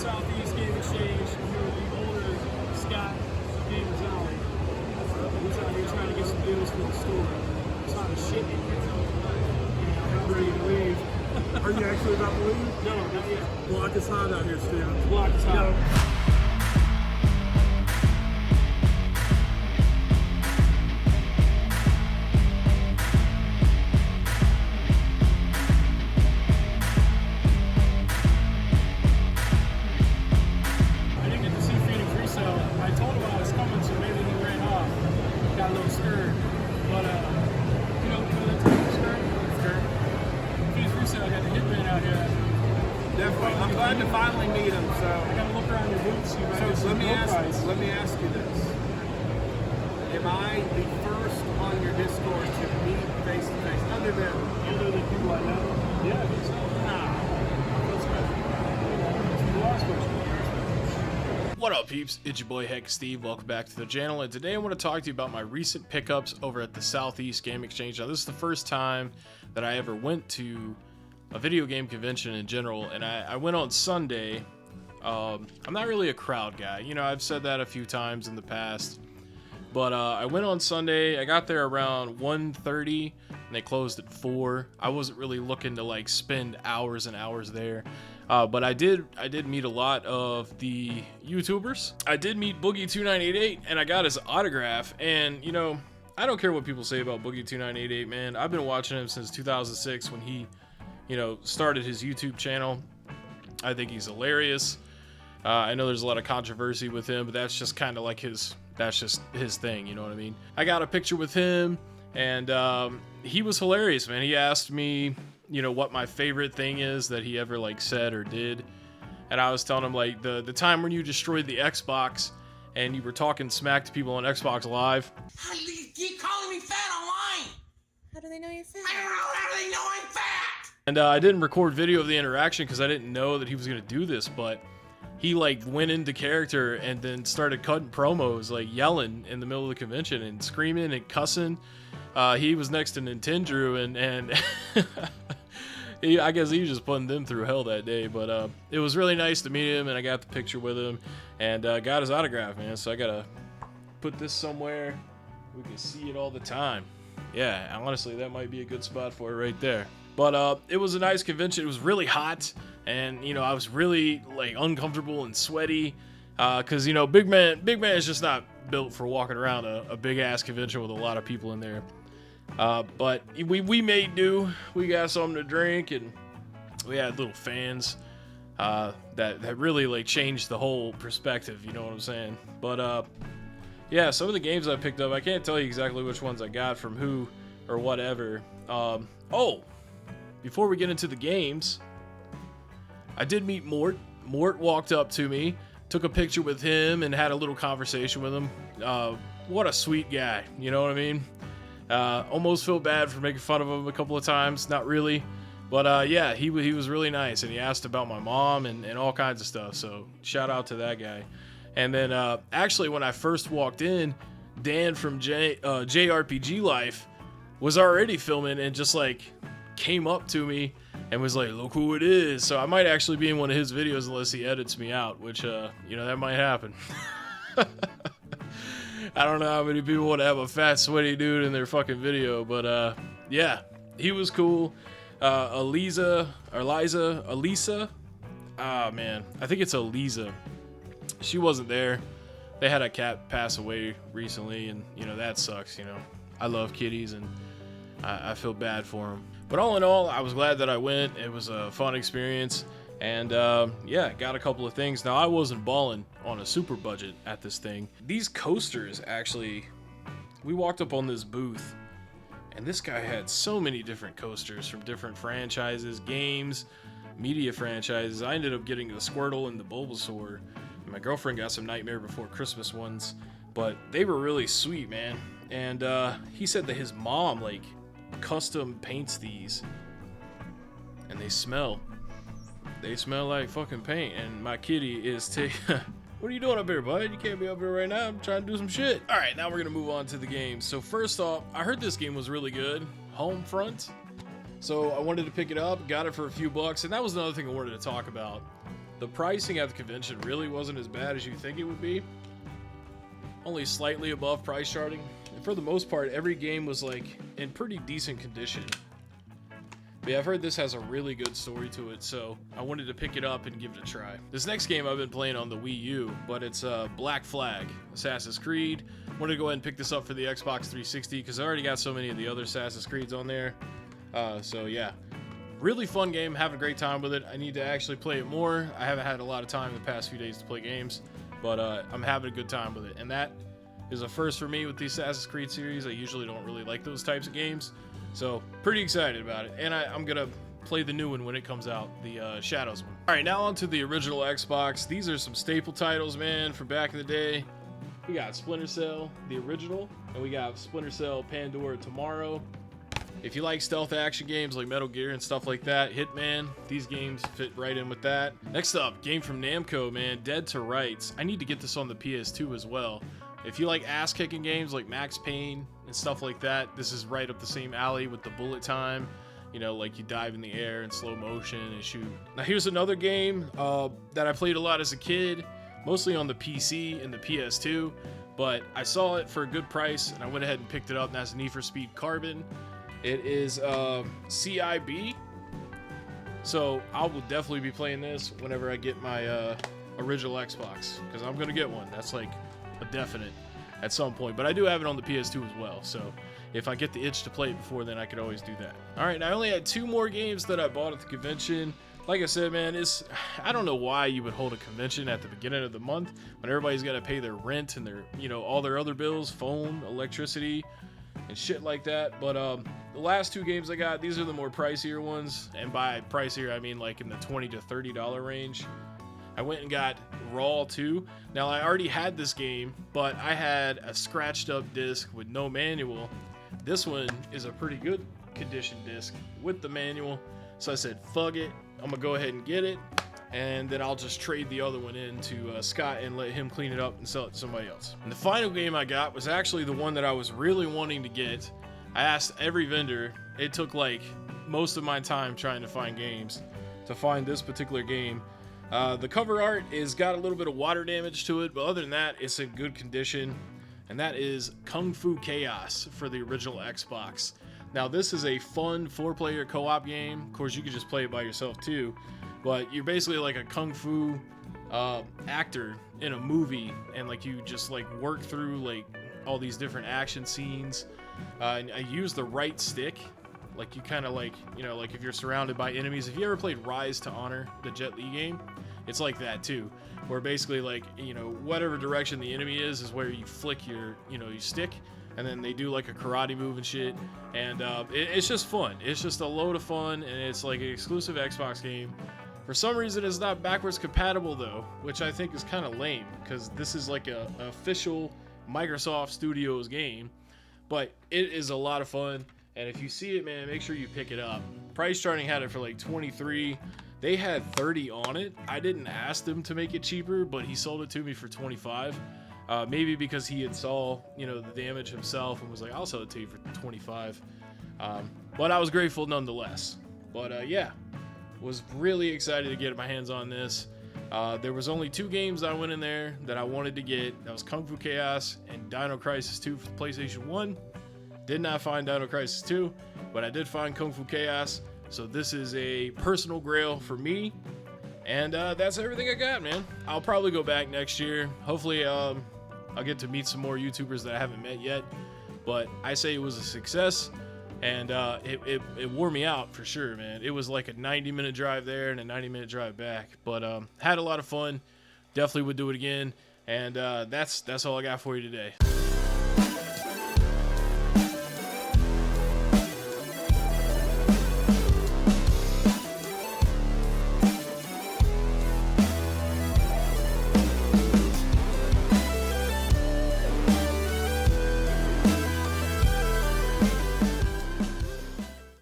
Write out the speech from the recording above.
Southeast Game Exchange. We're the older Scott Gamers Alley. He's out here trying to get some deals for the store. It's hot as shit in here. I'm ready to leave. Are you actually about to leave? No, not yet. Block is hot out here, Steven. Block is hot. I'm glad to finally meet him. So I gotta look around your boots. let me ask you this: am I the first on your Discord to meet face to face, other than people I know? Yeah, I think so. What up, peeps? It's your boy Heckin Steve. Welcome back to the channel, and today I want to talk to you about my recent pickups over at the Southeast Game Exchange. Now, this is the first time that I ever went to a video game convention in general, and I went on Sunday. I'm not really a crowd guy, you know, I've said that a few times in the past, but I went on Sunday. I got there around 1:30 and they closed at 4. I wasn't really looking to like spend hours and hours there, but I did meet a lot of the YouTubers. I did meet Boogie2988 and I got his autograph, and you know, I don't care what people say about Boogie2988, man. I've been watching him since 2006 when he, you know, started his YouTube channel. I think he's hilarious. I know there's a lot of controversy with him, but that's just kind of like that's just his thing, you know what I mean? I got a picture with him, and he was hilarious, man. He asked me, you know, what my favorite thing is that he ever like said or did, and I was telling him like the time when you destroyed the Xbox and you were talking smack to people on Xbox Live. How do you keep calling me fat online? How do they know you're fat? I don't know. How do they know I'm fat? And I didn't record video of the interaction because I didn't know that he was going to do this, but he like went into character and then started cutting promos, like yelling in the middle of the convention and screaming and cussing. He was next to Nintendo, and I guess he was just putting them through hell that day, but it was really nice to meet him, and I got the picture with him, and got his autograph, man, so I gotta put this somewhere we can see it all the time. Yeah, honestly, that might be a good spot for it right there. But it was a nice convention. It was really hot, and you know, I was really like uncomfortable and sweaty, because you know, big man is just not built for walking around a big ass convention with a lot of people in there. But we made do. We got something to drink, and we had little fans that really like changed the whole perspective. You know what I'm saying? But yeah, some of the games I picked up, I can't tell you exactly which ones I got from who or whatever. Oh. Before we get into the games, I did meet Mort. Mort walked up to me, took a picture with him, and had a little conversation with him. What a sweet guy, you know what I mean? Almost feel bad for making fun of him a couple of times, not really. But yeah, he was really nice, and he asked about my mom and all kinds of stuff, so shout out to that guy. And then actually, when I first walked in, Dan from JRPG Life was already filming and just like came up to me and was like, look who it is. So I might actually be in one of his videos unless he edits me out, which you know, that might happen. I don't know how many people want to have a fat sweaty dude in their fucking video, but yeah, he was cool. Elisa, ah man, I think it's Elisa. She wasn't there. They had a cat pass away recently, and you know, that sucks. You know, I love kitties, and I feel bad for them. But all in all, I was glad that I went. It was a fun experience, and yeah, got a couple of things. Now, I wasn't balling on a super budget at this thing. These coasters, actually, we walked up on this booth, and this guy had so many different coasters from different franchises, games, media franchises. I ended up getting the Squirtle and the Bulbasaur, and my girlfriend got some Nightmare Before Christmas ones, but they were really sweet, man. And he said that his mom, like, custom paints these, and they smell like fucking paint, and my kitty is what are you doing up here, bud? You can't be up here right now. I'm trying to do some shit. All right, now we're gonna move on to the game. So first off, I heard this game was really good, Homefront, so I wanted to pick it up, got it for a few bucks, and that was another thing I wanted to talk about. The pricing at the convention really wasn't as bad as you think it would be. Only slightly above price charting. And for the most part, every game was like in pretty decent condition. But yeah, I've heard this has a really good story to it, so I wanted to pick it up and give it a try. This next game I've been playing on the Wii U, but it's Black Flag, Assassin's Creed. Wanted to go ahead and pick this up for the Xbox 360 because I already got so many of the other Assassin's Creeds on there. So yeah, really fun game, having a great time with it. I need to actually play it more. I haven't had a lot of time the past few days to play games, but I'm having a good time with it. And that is a first for me with the Assassin's Creed series. I usually don't really like those types of games. So, pretty excited about it. And I'm going to play the new one when it comes out, the Shadows one. Alright, now on to the original Xbox. These are some staple titles, man, from back in the day. We got Splinter Cell, the original, and we got Splinter Cell Pandora Tomorrow. If you like stealth action games like Metal Gear and stuff like that, Hitman, these games fit right in with that. Next up, game from Namco, man, Dead to Rights. I need to get this on the PS2 as well. If you like ass-kicking games like Max Payne and stuff like that, this is right up the same alley with the bullet time. You know, like you dive in the air in slow motion and shoot. Now here's another game that I played a lot as a kid, mostly on the PC and the PS2, but I saw it for a good price and I went ahead and picked it up, and that's Need for Speed Carbon. It is CIB, so I will definitely be playing this whenever I get my original Xbox, because I'm going to get one. That's like a definite at some point, but I do have it on the PS2 as well, so if I get the itch to play it before then, I could always do that. Alright, I only had 2 more games that I bought at the convention. Like I said, man, I don't know why you would hold a convention at the beginning of the month when everybody's got to pay their rent and their, you know, all their other bills, phone, electricity, and shit like that. But the last 2 games I got, these are the more pricier ones, and by pricier I mean like in the $20 to $30 range. I went and got Raw 2. Now, I already had this game, but I had a scratched up disc with no manual. This one is a pretty good condition disc with the manual. So I said, fuck it, I'm gonna go ahead and get it, and then I'll just trade the other one in to Scott and let him clean it up and sell it to somebody else. And the final game I got was actually the one that I was really wanting to get. I asked every vendor. It took like most of my time trying to find games to find this particular game. The cover art is got a little bit of water damage to it, but other than that, it's in good condition. And that is Kung Fu Chaos for the original Xbox. Now, this is a fun 4-player co-op game. Of course, you could just play it by yourself too, but you're basically like a Kung Fu actor in a movie, and like you just like work through like all these different action scenes. And I use the right stick. Like you kind of like, you know, like if you're surrounded by enemies. If you ever played Rise to Honor, the Jet Li game, it's like that too. Where basically like, you know, whatever direction the enemy is where you flick your, you know, you stick, and then they do like a karate move and shit. And it's just fun. It's just a load of fun, and it's like an exclusive Xbox game. For some reason, it's not backwards compatible though, which I think is kind of lame, because this is like an official Microsoft Studios game. But it is a lot of fun. And if you see it, man, make sure you pick it up. Price Charting had it for like $23. They had $30 on it. I didn't ask them to make it cheaper, but he sold it to me for $25. Maybe because he had saw, you know, the damage himself and was like, I'll sell it to you for $25. But I was grateful nonetheless. But yeah, was really excited to get my hands on this. There was only 2 games I went in there that I wanted to get. That was Kung Fu Chaos and Dino Crisis 2 for the PlayStation 1. Did not find Dino Crisis 2, but I did find Kung Fu Chaos. So this is a personal grail for me. And that's everything I got, man. I'll probably go back next year. Hopefully I'll get to meet some more YouTubers that I haven't met yet. But I say it was a success. And it wore me out for sure, man. It was like a 90-minute drive there and a 90-minute drive back. But had a lot of fun. Definitely would do it again. And that's all I got for you today.